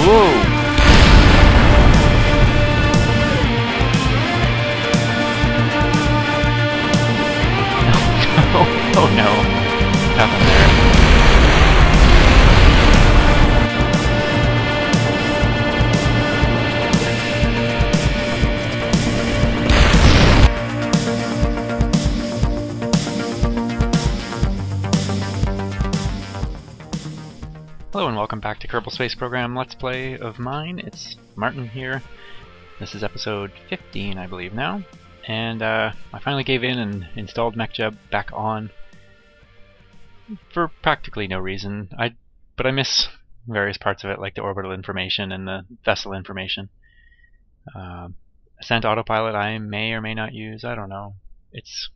Whoa! Oh no. What happened there? Hello and welcome back to Kerbal Space Program Let's Play of mine. It's Martin here. This is episode 15, I believe now. And I finally gave in and installed MechJeb back on. For practically no reason. But I miss various parts of it, like the orbital information and the vessel information. Ascent autopilot I may or may not use, I don't know. It's...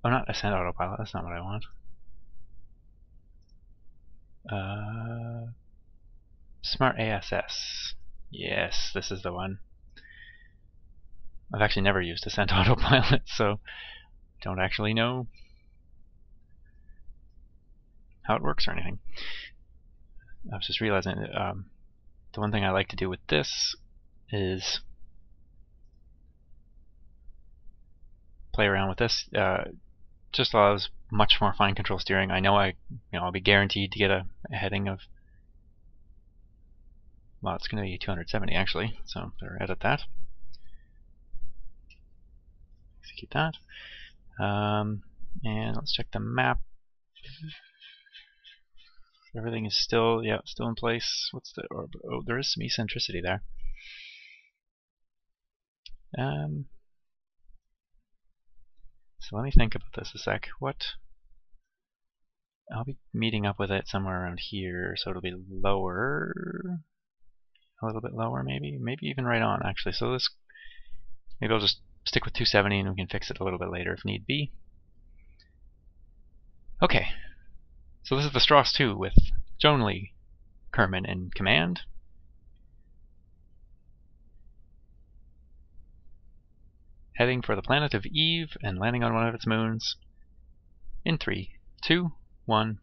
Oh, not Ascent autopilot, that's not what I want. Smart ASS. Yes, this is the one. I've actually never used Ascent autopilot, so don't actually know how it works or anything. I was just realizing that the one thing I like to do with this is play around with this. Just allows much more fine control steering. I know I'll be guaranteed to get a heading of, well, it's going to be 270 actually, so better edit that. Execute that. And let's check the map. Everything is still, yeah, still in place. What's the orbit? Oh, there is some eccentricity there. So let me think about this a sec. I'll be meeting up with it somewhere around here, so it'll be lower, a little bit lower maybe even right on actually. So maybe I'll just stick with 270 and we can fix it a little bit later if need be. Okay, so this is the Stross 2 with Joan Lee Kerman in command. Heading for the planet of Eve and landing on one of its moons in 3, 2, 1.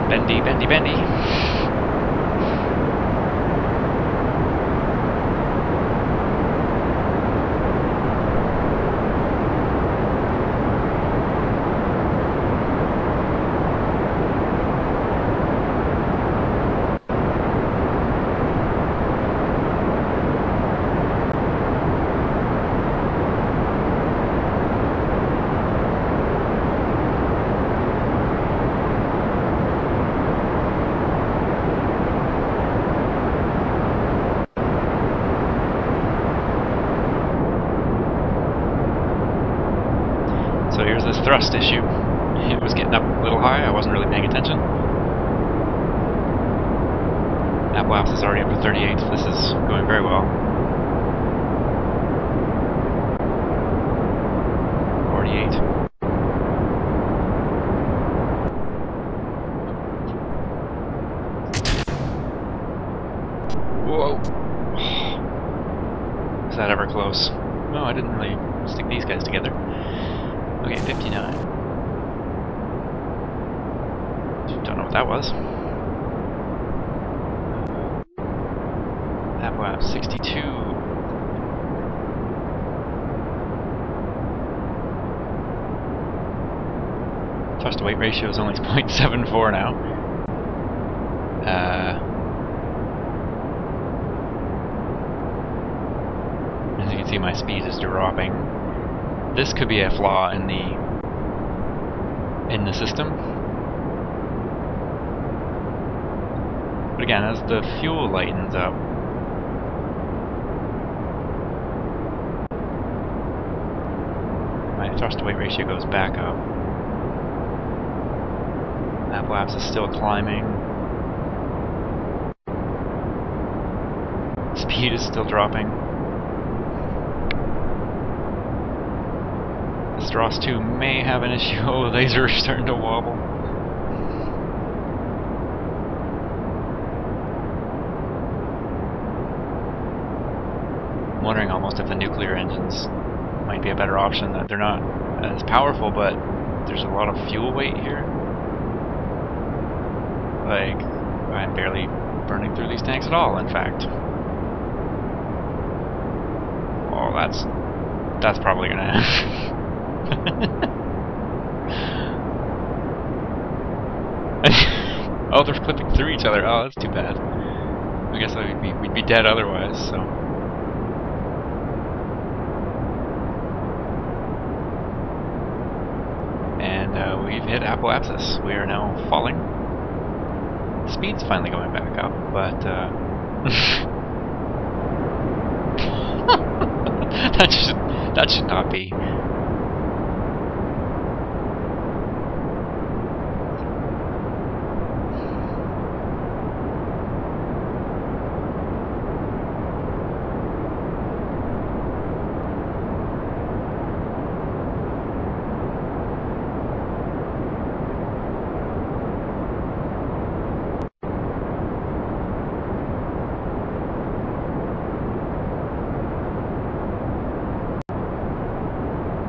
Bendy, bendy, bendy. So here's this thrust issue. It was getting up a little high, I wasn't really paying attention. Aplapse is already up to 38, this is going very well. 48. Whoa! Was that ever close? No, I didn't really stick these guys together. Okay, 59. Don't know what that was. Aplapse 62. Thrust to weight ratio is only 0.74 now. As you can see, my speed is dropping. This could be a flaw in the system. But again, as the fuel lightens up, my thrust to weight ratio goes back up. Apoapsis is still climbing. Speed is still dropping. The Stross 2 may have an issue. Oh, the laser is starting to wobble. I'm wondering almost if the nuclear engines might be a better option. That they're not as powerful, but there's a lot of fuel weight here. Like, I'm barely burning through these tanks at all, in fact. Oh, that's probably gonna Oh, they're clipping through each other. Oh, that's too bad. I guess we'd be dead otherwise, so. And we've hit Apoapsis. We are now falling. Speed's finally going back up, but that should not be.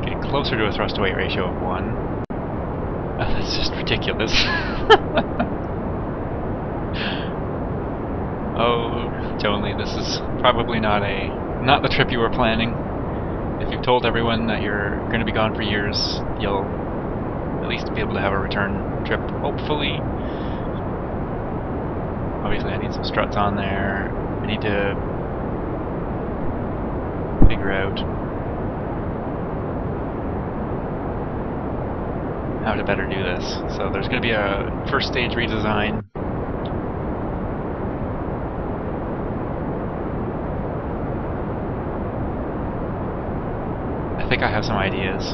Getting closer to a thrust to weight ratio of 1. That's just ridiculous. Oh, Tony, this is probably not the trip you were planning. If you've told everyone that you're going to be gone for years, you'll at least be able to have a return trip, hopefully. Obviously, I need some struts on there. I need to figure out how to better do this. So there's going to be a first stage redesign. I think I have some ideas.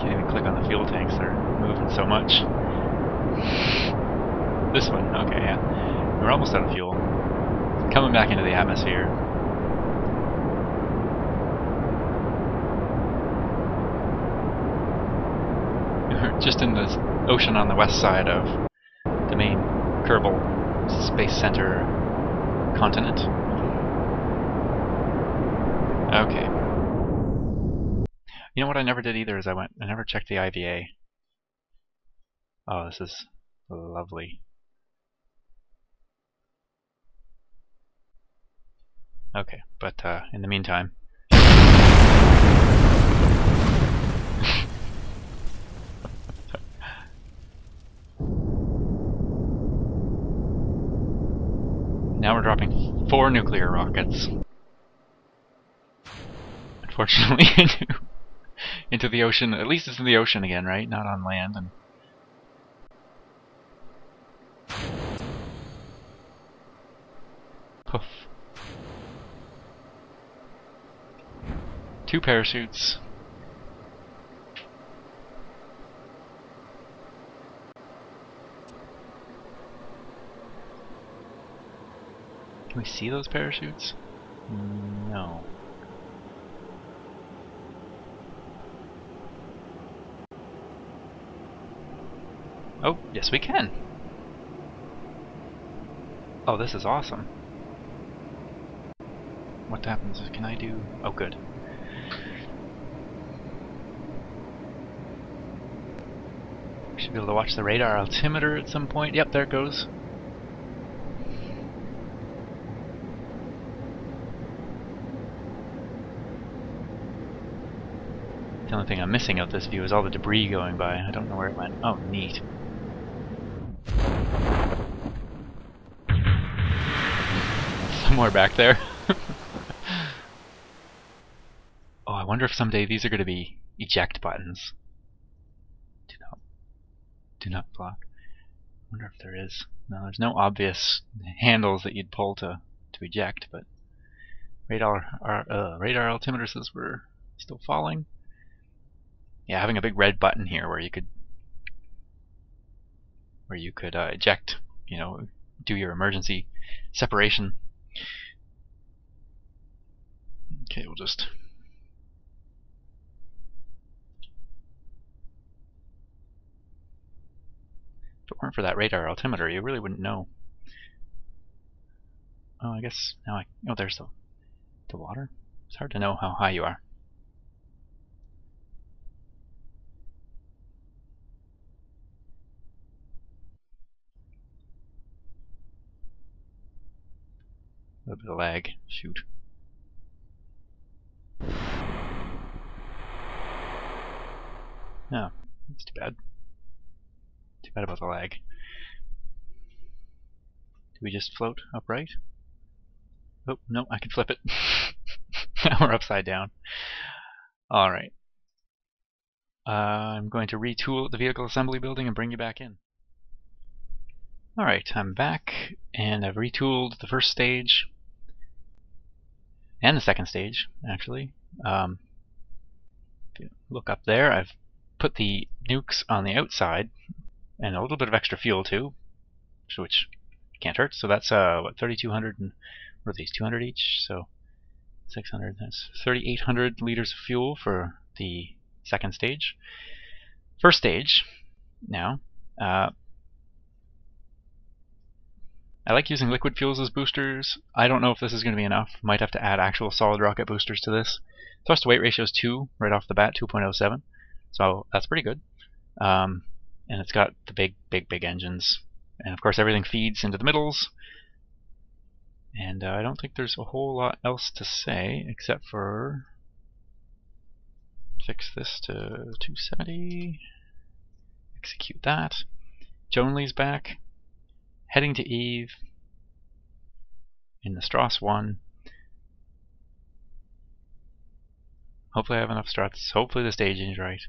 Can't even click on the fuel tanks, they're moving so much. This one, okay, yeah. We're almost out of fuel. Coming back into the atmosphere. We're just in the ocean on the west side of the main Kerbal Space Center continent. Okay. You know what I never did either is I never checked the IVA. Oh, this is lovely. Okay, but in the meantime. Now we're dropping 4 nuclear rockets. Unfortunately, into the ocean. At least it's in the ocean again, right? Not on land. And poof. 2 parachutes. Can we see those parachutes? No. Oh, yes we can. Oh, this is awesome. What happens? Can I do... Oh, good. Should be able to watch the radar altimeter at some point. Yep, there it goes. The only thing I'm missing of this view is all the debris going by. I don't know where it went. Oh, neat. Somewhere back there. Oh, I wonder if someday these are going to be eject buttons. Do not block. I wonder if there is. No, there's no obvious handles that you'd pull to eject, but radar altimeter says we're still falling. yeah, having a big red button here where you could eject, do your emergency separation. Okay, we'll just. If it weren't for that radar altimeter, you really wouldn't know. Oh, I guess now oh, there's the water. It's hard to know how high you are. A little bit of lag. Shoot. No, that's too bad. Too bad about the lag. Do we just float upright? Oh, no, I can flip it. Now we're upside down. Alright. I'm going to retool the vehicle assembly building and bring you back in. Alright, I'm back, and I've retooled the first stage and the second stage, actually. If you look up there, I've put the nukes on the outside, and a little bit of extra fuel too, which can't hurt. So that's what, 3,200 and what are these, 200 each? So 600. That's 3,800 liters of fuel for the second stage. First stage now. I like using liquid fuels as boosters. I don't know if this is going to be enough. Might have to add actual solid rocket boosters to this. Thrust to weight ratio is 2 right off the bat, 2.07. So that's pretty good. And it's got the big engines. And of course everything feeds into the middles. And I don't think there's a whole lot else to say except for fix this to 270. Execute that. Jonely's back. Heading to Eve in the Stross 1. Hopefully I have enough struts. Hopefully the staging is right.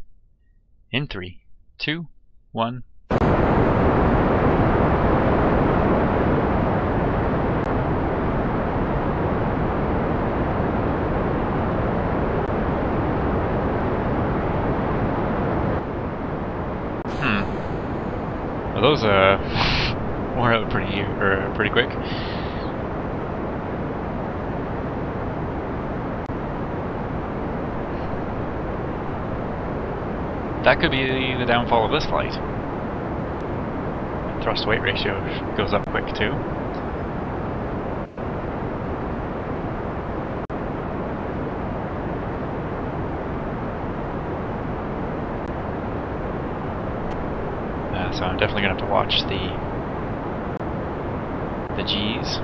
In 3, 2, 1. Well, those wore out pretty quick. That could be the downfall of this flight. Thrust weight ratio goes up quick too. So I'm definitely going to have to watch the G's.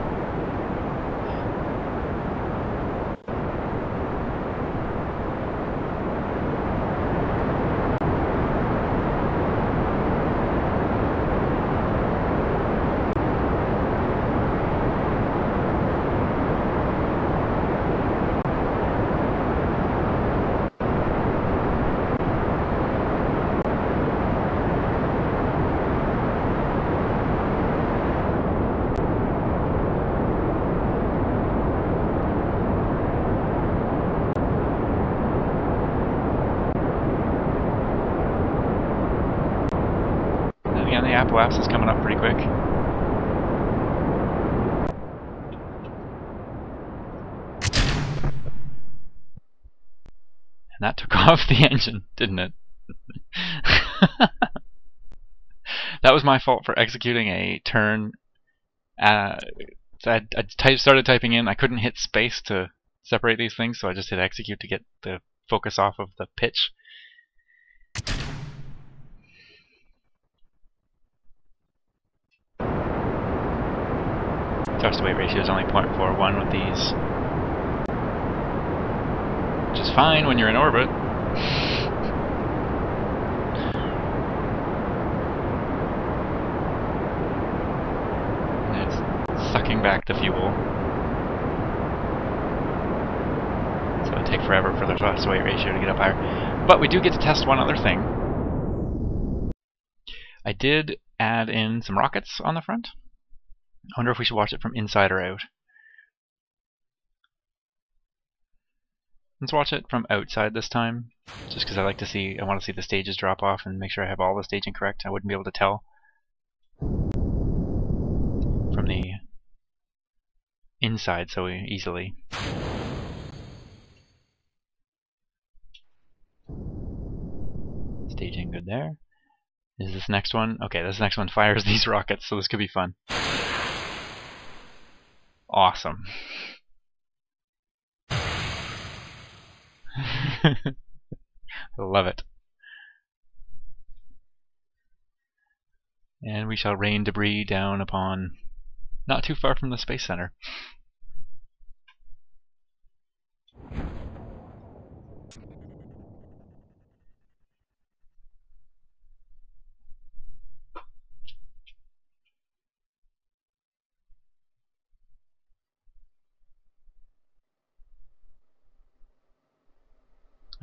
The apoapsis is coming up pretty quick. And that took off the engine, didn't it? That was my fault for executing a turn. I started typing in, I couldn't hit space to separate these things, so I just hit execute to get the focus off of the pitch. Thrust to weight ratio is only 0.41 with these, which is fine when you're in orbit. And it's sucking back the fuel, so it'll take forever for the thrust to weight ratio to get up higher. But we do get to test one other thing. I did add in some rockets on the front. I wonder if we should watch it from inside or out. Let's watch it from outside this time, just because I want to see the stages drop off and make sure I have all the staging correct. I wouldn't be able to tell from the inside so easily. Staging good there. Is this next one? Okay, this next one fires these rockets, so this could be fun. Awesome. Love it. And we shall rain debris down upon not too far from the Space Center.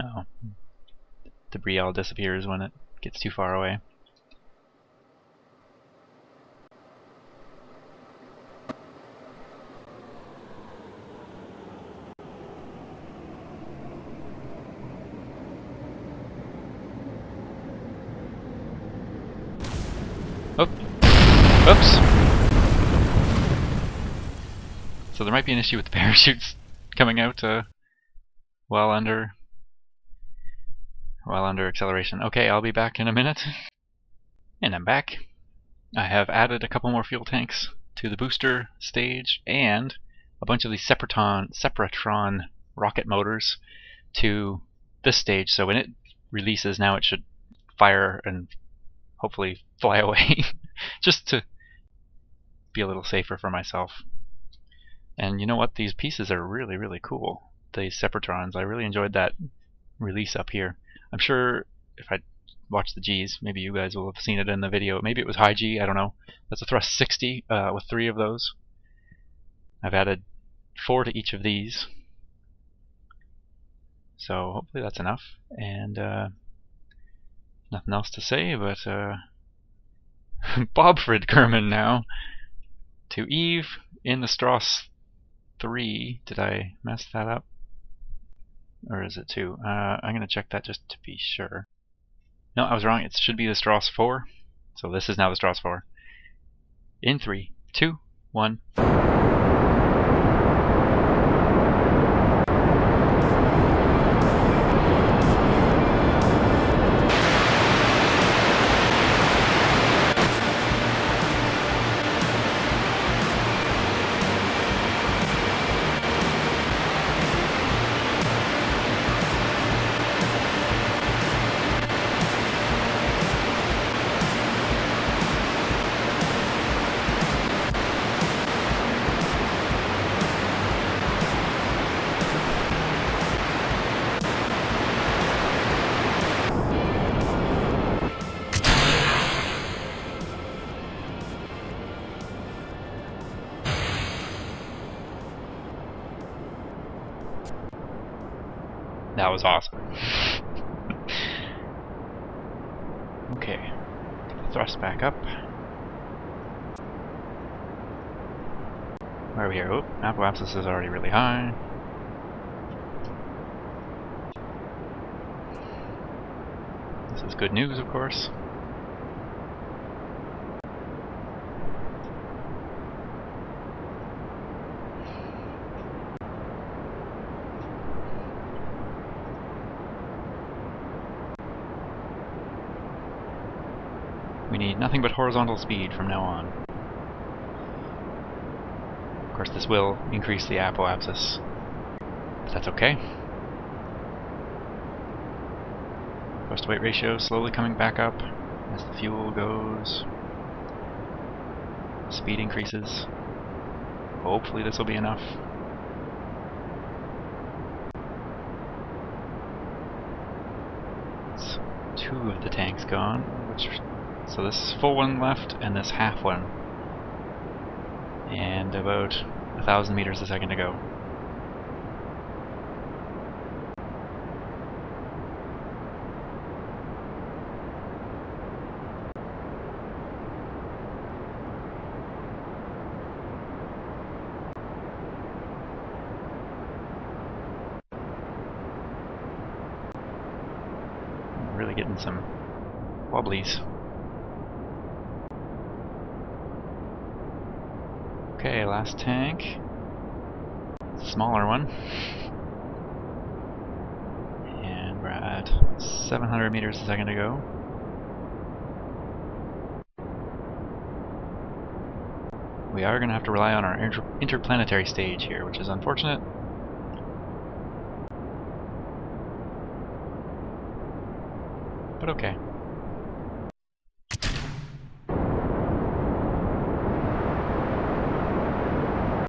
Oh. Debris all disappears when it gets too far away. Oh. Oops. So there might be an issue with the parachutes coming out while under acceleration. Okay, I'll be back in a minute. And I'm back. I have added a couple more fuel tanks to the booster stage and a bunch of these seperatron rocket motors to this stage. So when it releases now, it should fire and hopefully fly away, just to be a little safer for myself. And you know what? These pieces are really, really cool. These sepetratrons. I really enjoyed that release up here. I'm sure if I watch the G's, maybe you guys will have seen it in the video. Maybe it was high G, I don't know. That's a thrust 60 with 3 of those. I've added 4 to each of these. So hopefully that's enough. And nothing else to say, but Bobfred Kerman now to Eve in the Stross 3. Did I mess that up? Or is it 2? I'm going to check that just to be sure. No, I was wrong. It should be the Stross 4. So this is now the Stross 4. In 3, 2, 1. That was awesome. Okay, get the thrust back up. Where are we here? Oh, apoapsis is already really high. This is good news, of course. We need nothing but horizontal speed from now on. Of course, this will increase the apoapsis, but that's okay. Thrust to weight ratio slowly coming back up as the fuel goes. Speed increases. Hopefully this will be enough. It's 2 of the tanks gone, so this full one left and this half one. And about 1,000 meters a second to go. really getting some wobblies. Okay, last tank. Smaller one. And we're at 700 meters a second to go. We are going to have to rely on our interplanetary stage here, which is unfortunate. But okay.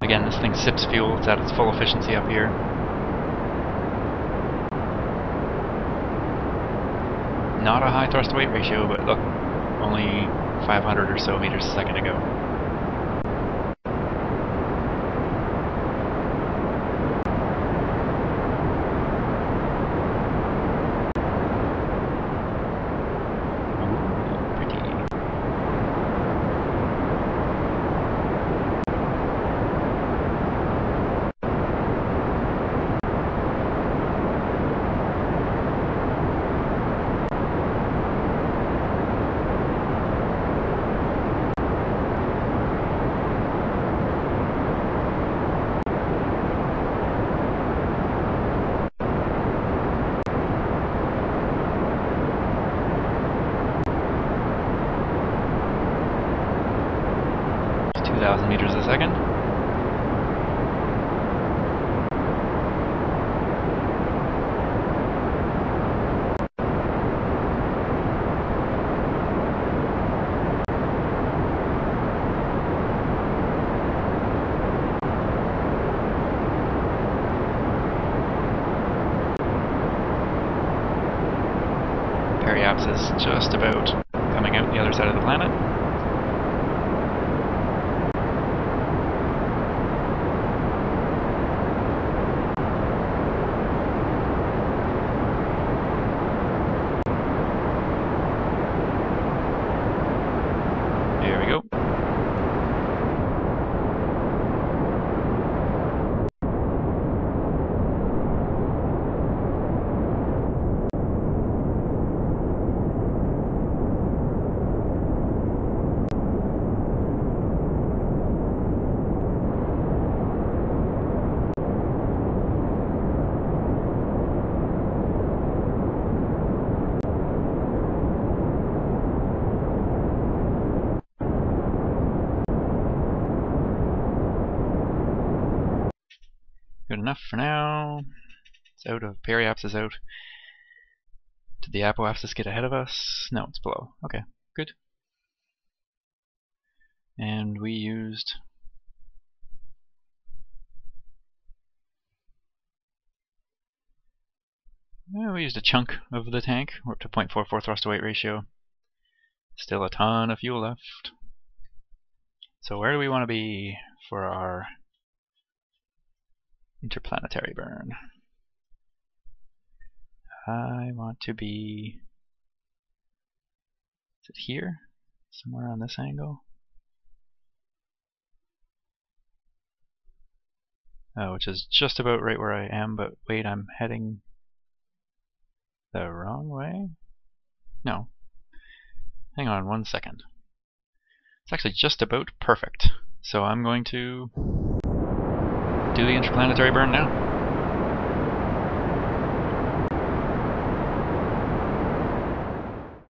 Again, this thing sips fuel. It's at its full efficiency up here. Not a high thrust-to-weight ratio, but look, only 500 or so meters a second to go. Ooh, pretty. It's 2,000 meters a second. Periaps is just about coming out the other side of the planet. There we go. Good enough for now. It's out of Periaps is out. Did the Apoapsis get ahead of us? No, it's below. Okay, good. And we used a chunk of the tank. We're up to 0.44 thrust-to-weight ratio. Still a ton of fuel left. So where do we want to be for our interplanetary burn? I want to be... Is it here? Somewhere on this angle? Oh, which is just about right where I am, but wait, I'm heading the wrong way? No. Hang on 1 second. It's actually just about perfect. So I'm going to do the interplanetary burn now.